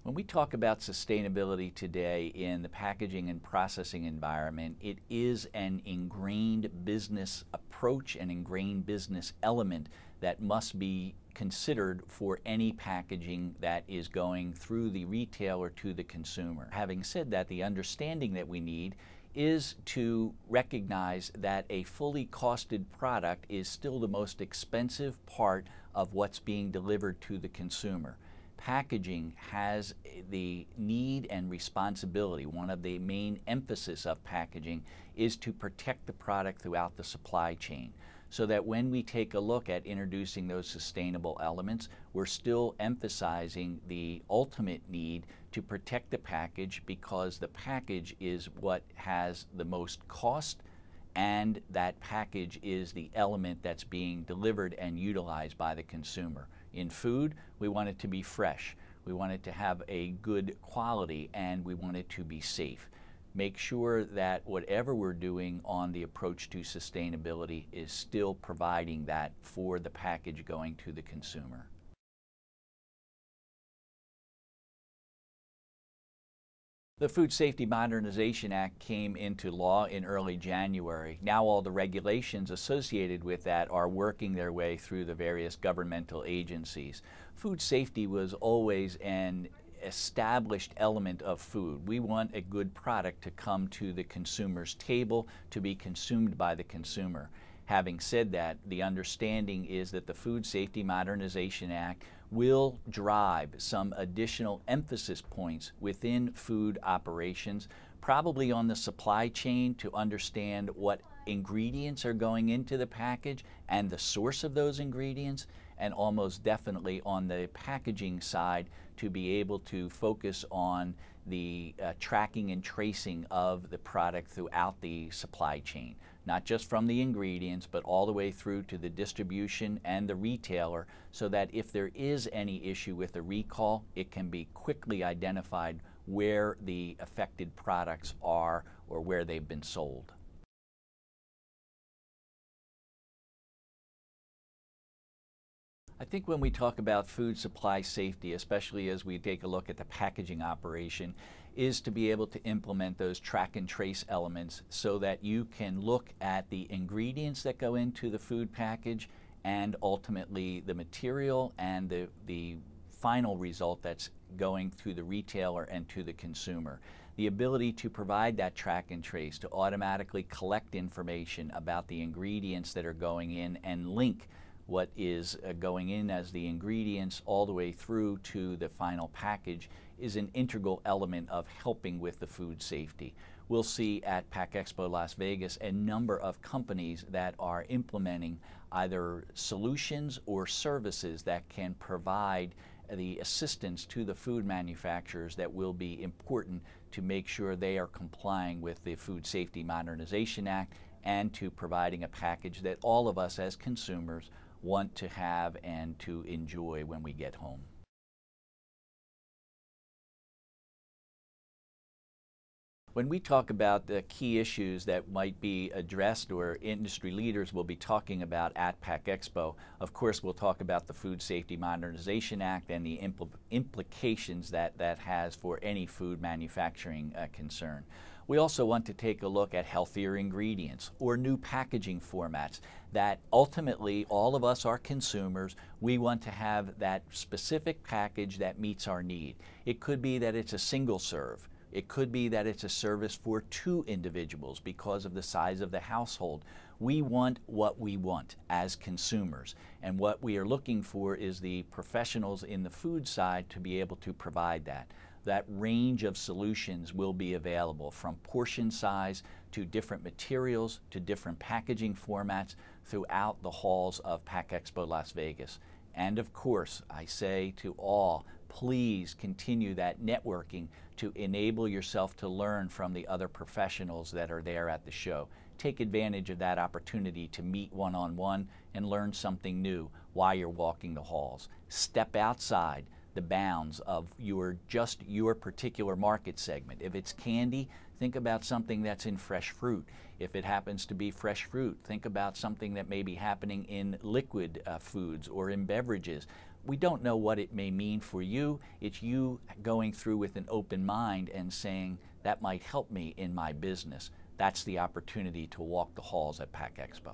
When we talk about sustainability today in the packaging and processing environment, it is an ingrained business approach, an ingrained business element that must be considered for any packaging that is going through the retailer to the consumer. Having said that, the understanding that we need is to recognize that a fully costed product is still the most expensive part of what's being delivered to the consumer. Packaging has the need and responsibility. One of the main emphasis of packaging is to protect the product throughout the supply chain, so that when we take a look at introducing those sustainable elements, we're still emphasizing the ultimate need to protect the package, because the package is what has the most cost, and that package is the element that's being delivered and utilized by the consumer. In food, we want it to be fresh, we want it to have a good quality, and we want it to be safe. Make sure that whatever we're doing on the approach to sustainability is still providing that for the package going to the consumer. The Food Safety Modernization Act came into law in early January. Now all the regulations associated with that are working their way through the various governmental agencies. Food safety was always an established element of food. We want a good product to come to the consumer's table to be consumed by the consumer. Having said that, the understanding is that the Food Safety Modernization Act will drive some additional emphasis points within food operations, probably on the supply chain, to understand what ingredients are going into the package and the source of those ingredients, and almost definitely on the packaging side to be able to focus on the tracking and tracing of the product throughout the supply chain, not just from the ingredients, but all the way through to the distribution and the retailer, so that if there is any issue with a recall, it can be quickly identified where the affected products are or where they've been sold. I think when we talk about food supply safety, especially as we take a look at the packaging operation, is to be able to implement those track and trace elements so that you can look at the ingredients that go into the food package and ultimately the material and the final result that's going through the retailer and to the consumer. The ability to provide that track and trace, to automatically collect information about the ingredients that are going in and link what is going in as the ingredients all the way through to the final package, is an integral element of helping with the food safety. We'll see at PACK EXPO Las Vegas a number of companies that are implementing either solutions or services that can provide the assistance to the food manufacturers that will be important to make sure they are complying with the Food Safety Modernization Act and to providing a package that all of us as consumers want to have and to enjoy when we get home. When we talk about the key issues that might be addressed or industry leaders will be talking about at PACK EXPO, of course we'll talk about the Food Safety Modernization Act and the implications that has for any food manufacturing concern. We also want to take a look at healthier ingredients or new packaging formats that ultimately all of us are consumers. We want to have that specific package that meets our need. It could be that it's a single serve. It could be that it's a service for 2 individuals because of the size of the household. We want what we want as consumers, and what we are looking for is the professionals in the food side to be able to provide that. That range of solutions will be available, from portion size to different materials to different packaging formats throughout the halls of PACK EXPO Las Vegas. And of course, I say to all, please continue that networking to enable yourself to learn from the other professionals that are there at the show. Take advantage of that opportunity to meet one-on-one and learn something new while you're walking the halls. Step outside the bounds of your particular market segment. If it's candy, Think about something that's in fresh fruit. If it happens to be fresh fruit, think about something that may be happening in liquid foods or in beverages. We don't know what it may mean for you. It's you going through with an open mind and saying, that might help me in my business. That's the opportunity to walk the halls at PACK EXPO.